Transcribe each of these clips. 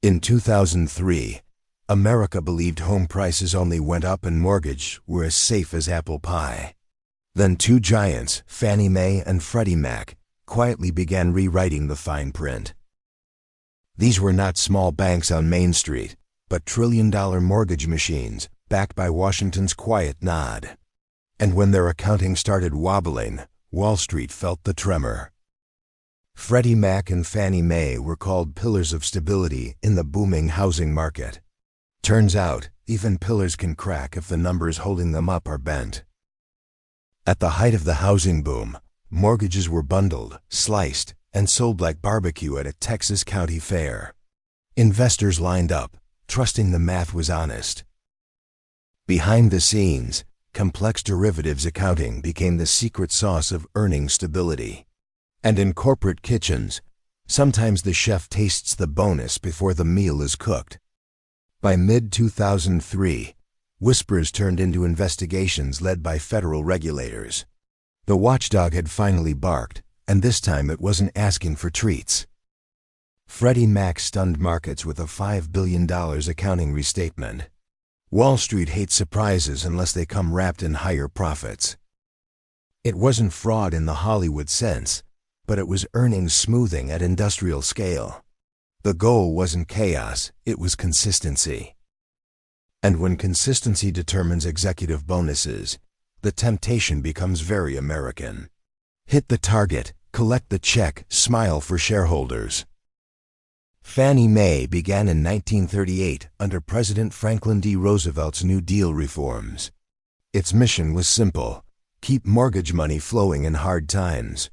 In 2003, America believed home prices only went up and mortgages were as safe as apple pie. Then two giants, Fannie Mae and Freddie Mac, quietly began rewriting the fine print. These were not small banks on Main Street, but trillion-dollar mortgage machines backed by Washington's quiet nod. And when their accounting started wobbling, Wall Street felt the tremor. Freddie Mac and Fannie Mae were called pillars of stability in the booming housing market. Turns out, even pillars can crack if the numbers holding them up are bent. At the height of the housing boom, mortgages were bundled, sliced, and sold like barbecue at a Texas county fair. Investors lined up, trusting the math was honest. Behind the scenes, complex derivatives accounting became the secret sauce of earning stability. And in corporate kitchens, sometimes the chef tastes the bonus before the meal is cooked. By mid-2003, whispers turned into investigations led by federal regulators. The watchdog had finally barked, and this time it wasn't asking for treats. Freddie Mac stunned markets with a $5 billion accounting restatement. Wall Street hates surprises unless they come wrapped in higher profits. It wasn't fraud in the Hollywood sense, but it was earnings smoothing at industrial scale. The goal wasn't chaos, it was consistency. And when consistency determines executive bonuses, the temptation becomes very American. Hit the target, collect the check, smile for shareholders. Fannie Mae began in 1938 under President Franklin D. Roosevelt's New Deal reforms. Its mission was simple: keep mortgage money flowing in hard times.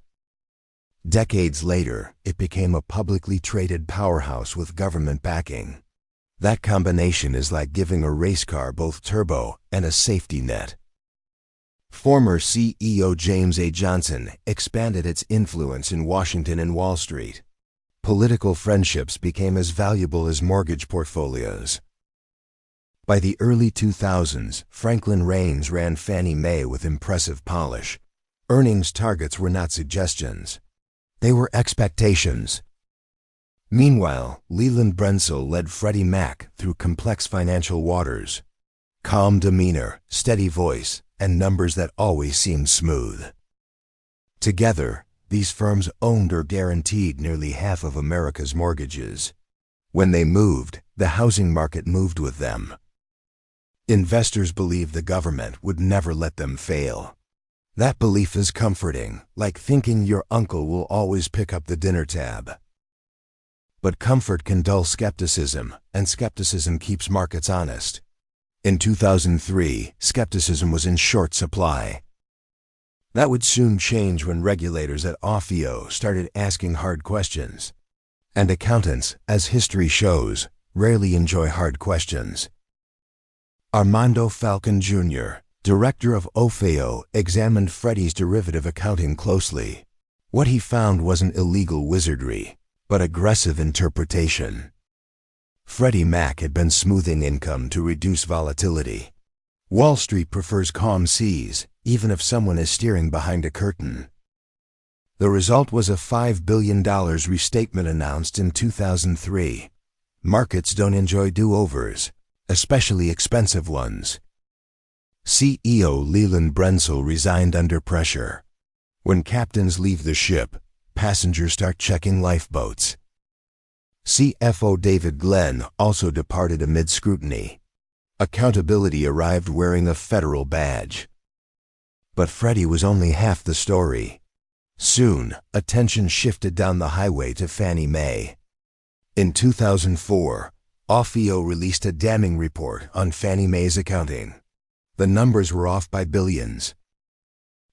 Decades later, it became a publicly traded powerhouse with government backing. That combination is like giving a race car both turbo and a safety net. Former CEO James A. Johnson expanded its influence in Washington and Wall Street. Political friendships became as valuable as mortgage portfolios. By the early 2000s, Franklin Raines ran Fannie Mae with impressive polish. Earnings targets were not suggestions. They were expectations. Meanwhile, Leland Brenzel led Freddie Mac through complex financial waters. Calm demeanor, steady voice, and numbers that always seemed smooth. Together, these firms owned or guaranteed nearly half of America's mortgages. When they moved, the housing market moved with them. Investors believed the government would never let them fail. That belief is comforting, like thinking your uncle will always pick up the dinner tab. But comfort can dull skepticism, and skepticism keeps markets honest. In 2003, skepticism was in short supply. That would soon change when regulators at OFIO started asking hard questions. And accountants, as history shows, rarely enjoy hard questions. Armando Falcon Jr., director of OFIO, examined Freddie's derivative accounting closely. What he found wasn't illegal wizardry, but aggressive interpretation. Freddie Mac had been smoothing income to reduce volatility. Wall Street prefers calm seas, even if someone is steering behind a curtain. The result was a $5 billion restatement announced in 2003. Markets don't enjoy do-overs, especially expensive ones. CEO Leland Brenzel resigned under pressure. When captains leave the ship, passengers start checking lifeboats. CFO David Glenn also departed amid scrutiny. Accountability arrived wearing a federal badge. But Freddie was only half the story. Soon, attention shifted down the highway to Fannie Mae. In 2004, OFIO released a damning report on Fannie Mae's accounting. The numbers were off by billions.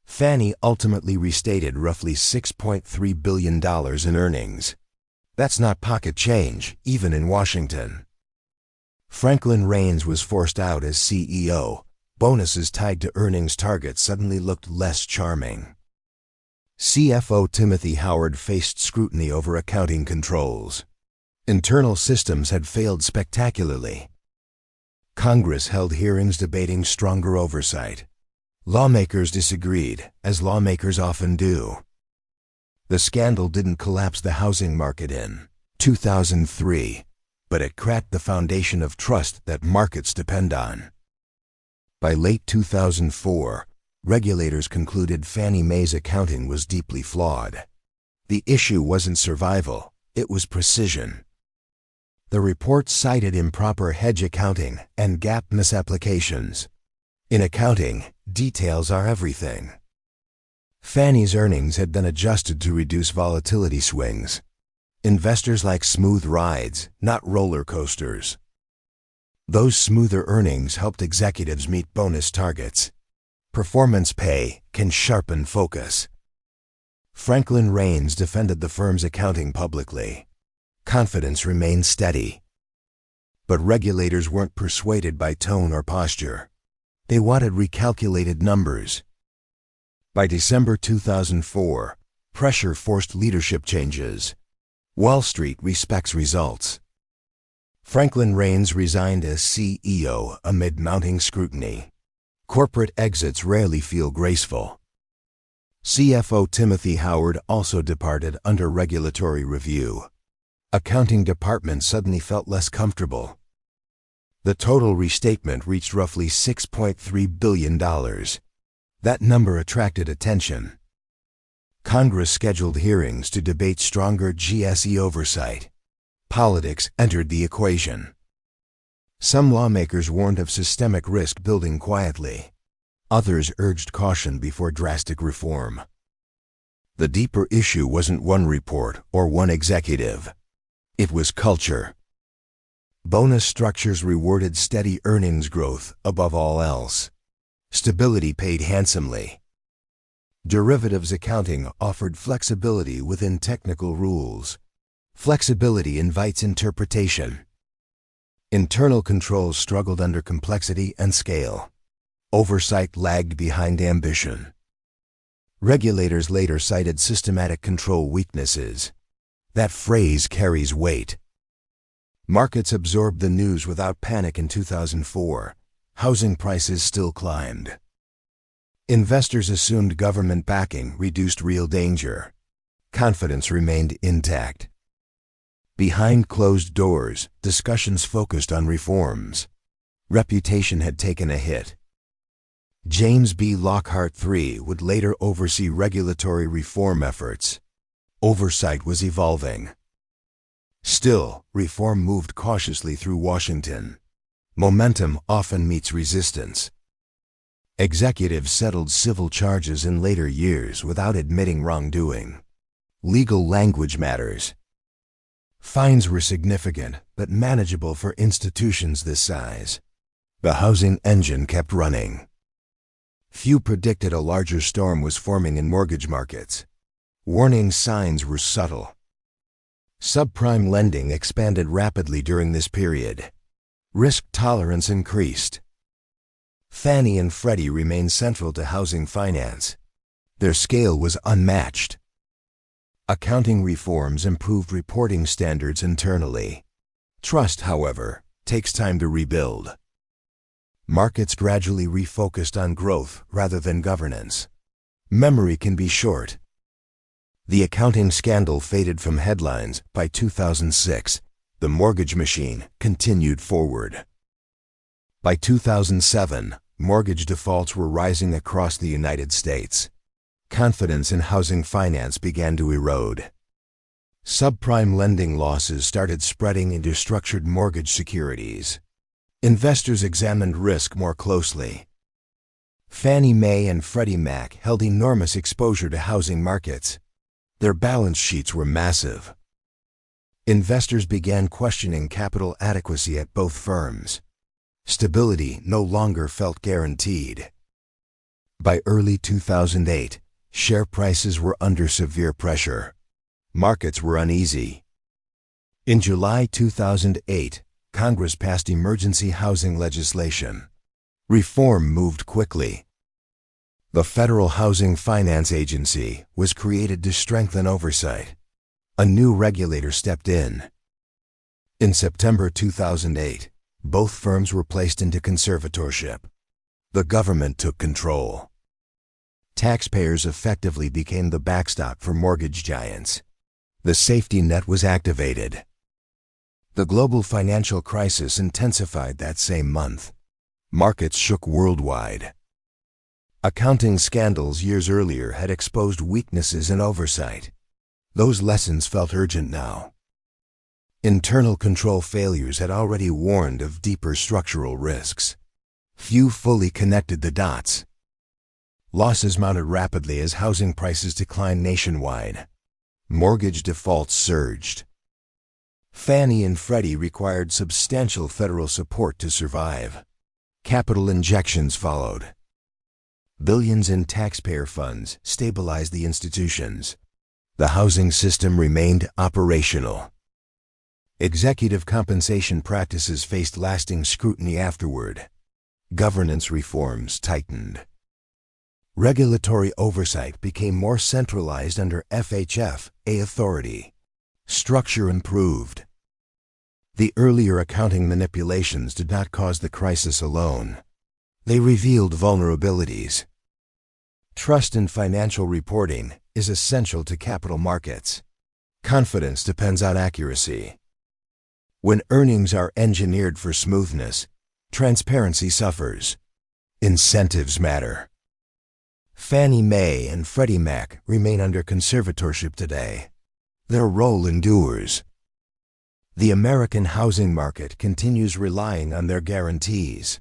Fannie ultimately restated roughly $6.3 billion in earnings. That's not pocket change, even in Washington. Franklin Raines was forced out as CEO. Bonuses tied to earnings targets suddenly looked less charming. CFO Timothy Howard faced scrutiny over accounting controls. Internal systems had failed spectacularly. Congress held hearings debating stronger oversight. Lawmakers disagreed, as lawmakers often do. The scandal didn't collapse the housing market in 2003, but it cracked the foundation of trust that markets depend on. By late 2004, regulators concluded Fannie Mae's accounting was deeply flawed. The issue wasn't survival, it was precision. The report cited improper hedge accounting and GAAP misapplications. In accounting, details are everything. Fannie's earnings had been adjusted to reduce volatility swings. Investors like smooth rides, not roller coasters. Those smoother earnings helped executives meet bonus targets. Performance pay can sharpen focus. Franklin Raines defended the firm's accounting publicly. Confidence remained steady. But regulators weren't persuaded by tone or posture. They wanted recalculated numbers. By December 2004, pressure forced leadership changes. Wall Street respects results. Franklin Raines resigned as CEO amid mounting scrutiny. Corporate exits rarely feel graceful. CFO Timothy Howard also departed under regulatory review. Accounting department suddenly felt less comfortable. The total restatement reached roughly $6.3 billion. That number attracted attention. Congress scheduled hearings to debate stronger GSE oversight. Politics entered the equation. Some lawmakers warned of systemic risk building quietly. Others urged caution before drastic reform. The deeper issue wasn't one report or one executive. It was culture. Bonus structures rewarded steady earnings growth above all else. Stability paid handsomely. Derivatives accounting offered flexibility within technical rules. Flexibility invites interpretation. Internal controls struggled under complexity and scale. Oversight lagged behind ambition. Regulators later cited systematic control weaknesses. That phrase carries weight. Markets absorbed the news without panic in 2004. Housing prices still climbed. Investors assumed government backing reduced real danger. Confidence remained intact. Behind closed doors, discussions focused on reforms. Reputation had taken a hit. James B. Lockhart III would later oversee regulatory reform efforts. Oversight was evolving. Still, reform moved cautiously through Washington. Momentum often meets resistance. Executives settled civil charges in later years without admitting wrongdoing. Legal language matters. Fines were significant, but manageable for institutions this size. The housing engine kept running. Few predicted a larger storm was forming in mortgage markets. Warning signs were subtle. Subprime lending expanded rapidly during this period. Risk tolerance increased. Fannie and Freddie remained central to housing finance. Their scale was unmatched. Accounting reforms improved reporting standards internally. Trust, however, takes time to rebuild. Markets gradually refocused on growth rather than governance. Memory can be short. The accounting scandal faded from headlines by 2006. The mortgage machine continued forward. By 2007, mortgage defaults were rising across the United States. Confidence in housing finance began to erode. Subprime lending losses started spreading into structured mortgage securities. Investors examined risk more closely. Fannie Mae and Freddie Mac held enormous exposure to housing markets. Their balance sheets were massive. Investors began questioning capital adequacy at both firms. Stability no longer felt guaranteed. By early 2008, share prices were under severe pressure. Markets were uneasy. In July 2008, Congress passed emergency housing legislation. Reform moved quickly. The Federal Housing Finance Agency was created to strengthen oversight. A new regulator stepped in. In September 2008, both firms were placed into conservatorship. The government took control. Taxpayers effectively became the backstop for mortgage giants. The safety net was activated. The global financial crisis intensified that same month. Markets shook worldwide. Accounting scandals years earlier had exposed weaknesses in oversight. Those lessons felt urgent now. Internal control failures had already warned of deeper structural risks. Few fully connected the dots. Losses mounted rapidly as housing prices declined nationwide. Mortgage defaults surged. Fannie and Freddie required substantial federal support to survive. Capital injections followed. Billions in taxpayer funds stabilized the institutions. The housing system remained operational. Executive compensation practices faced lasting scrutiny afterward. Governance reforms tightened. Regulatory oversight became more centralized under FHFA authority. Structure improved. The earlier accounting manipulations did not cause the crisis alone. They revealed vulnerabilities. Trust in financial reporting is essential to capital markets. Confidence depends on accuracy. When earnings are engineered for smoothness, transparency suffers. Incentives matter. Fannie Mae and Freddie Mac remain under conservatorship today. Their role endures. The American housing market continues relying on their guarantees.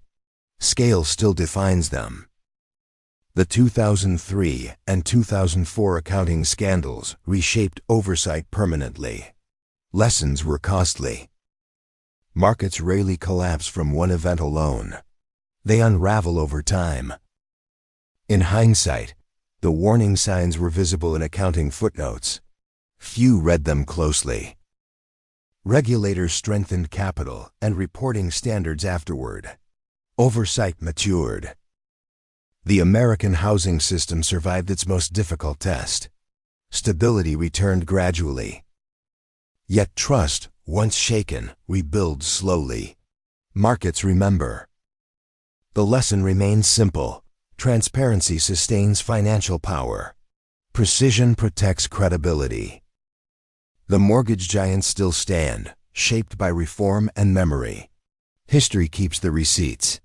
Scale still defines them. The 2003 and 2004 accounting scandals reshaped oversight permanently. Lessons were costly. Markets rarely collapse from one event alone. They unravel over time. In hindsight, the warning signs were visible in accounting footnotes. Few read them closely. Regulators strengthened capital and reporting standards afterward. Oversight matured. The American housing system survived its most difficult test. Stability returned gradually. Yet trust, once shaken, rebuilds slowly. Markets remember. The lesson remains simple. Transparency sustains financial power. Precision protects credibility. The mortgage giants still stand, shaped by reform and memory. History keeps the receipts.